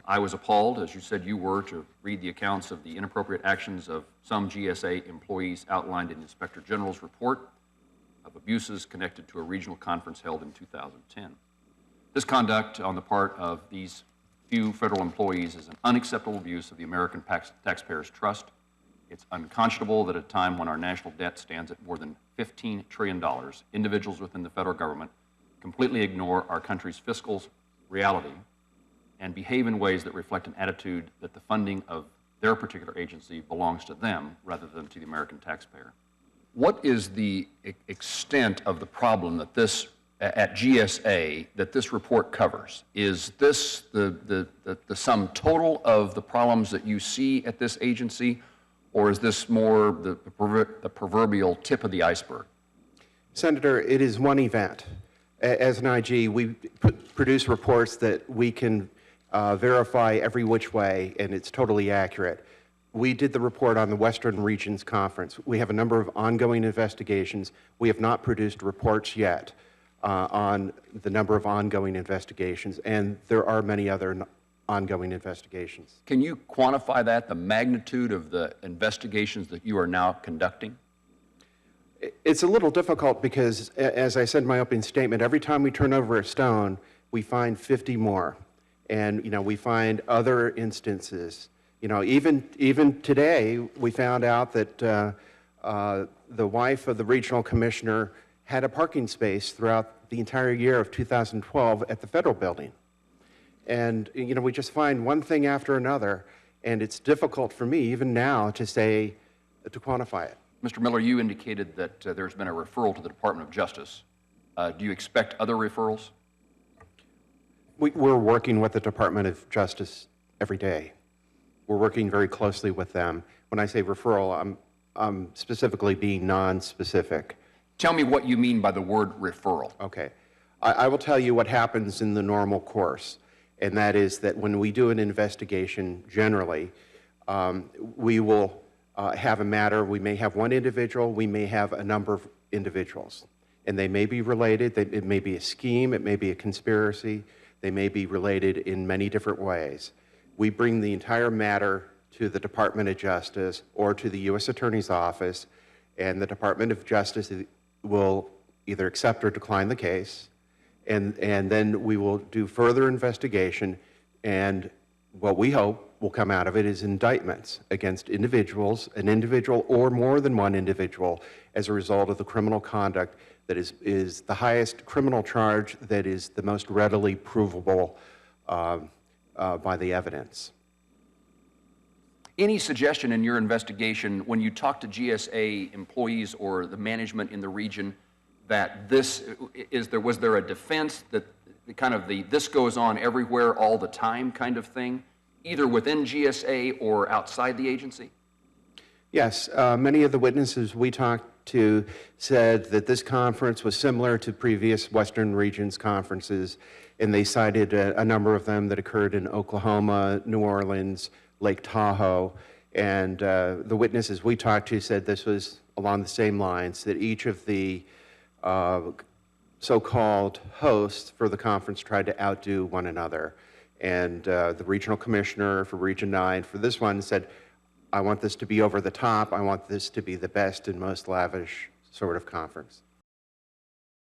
I was appalled, as you said you were, to read the accounts of the inappropriate actions of some GSA employees outlined in the Inspector General's report of abuses connected to a regional conference held in 2010. This conduct on the part of these few federal employees is an unacceptable abuse of the American taxpayers' trust. It's unconscionable that at a time when our national debt stands at more than $15 trillion, individuals within the federal government completely ignore our country's fiscal reality and behave in ways that reflect an attitude that the funding of their particular agency belongs to them rather than to the American taxpayer. What is the extent of the problem that this, at GSA, that this report covers? Is this the sum total of the problems that you see at this agency, or is this more the proverbial tip of the iceberg? Senator, it is one event. As an IG, we produce reports that we can verify every which way, and it's totally accurate. We did the report on the Western Regions Conference. We have a number of ongoing investigations. We have not produced reports yet on the number of ongoing investigations, and there are many other ongoing investigations. Can you quantify that, the magnitude of the investigations that you are now conducting? It's a little difficult because, as I said in my opening statement, every time we turn over a stone, we find 50 more. And, we find other instances. Even today, we found out that the wife of the regional commissioner had a parking space throughout the entire year of 2012 at the federal building. And, we just find one thing after another, and it's difficult for me, even now, to quantify it. Mr. Miller, you indicated that there's been a referral to the Department of Justice. Do you expect other referrals? We're working with the Department of Justice every day. We're working very closely with them. When I say referral, I'm specifically being non-specific. Tell me what you mean by the word referral. Okay. I will tell you what happens in the normal course, and that is that when we do an investigation, generally, we will have a matter. We may have one individual, we may have a number of individuals, and they may be related. It may be a scheme, it may be a conspiracy. They may be related in many different ways. We bring the entire matter to the Department of Justice or to the U.S. Attorney's Office, and the Department of Justice will either accept or decline the case, and then we will do further investigation, and what we hope will come out of it is indictments against individuals, an individual or more than one individual, as a result of the criminal conduct that is the highest criminal charge, that is the most readily provable by the evidence. Any suggestion in your investigation, when you talk to GSA employees or the management in the region, that was there a defense that this goes on everywhere all the time kind of thing, either within GSA or outside the agency? Yes, many of the witnesses we talked to said that this conference was similar to previous Western Regions conferences, and they cited a number of them that occurred in Oklahoma, New Orleans, Lake Tahoe, and the witnesses we talked to said this was along the same lines, that each of the so-called hosts for the conference tried to outdo one another. And the regional commissioner for Region 9 for this one said, I want this to be over the top. I want this to be the best and most lavish sort of conference.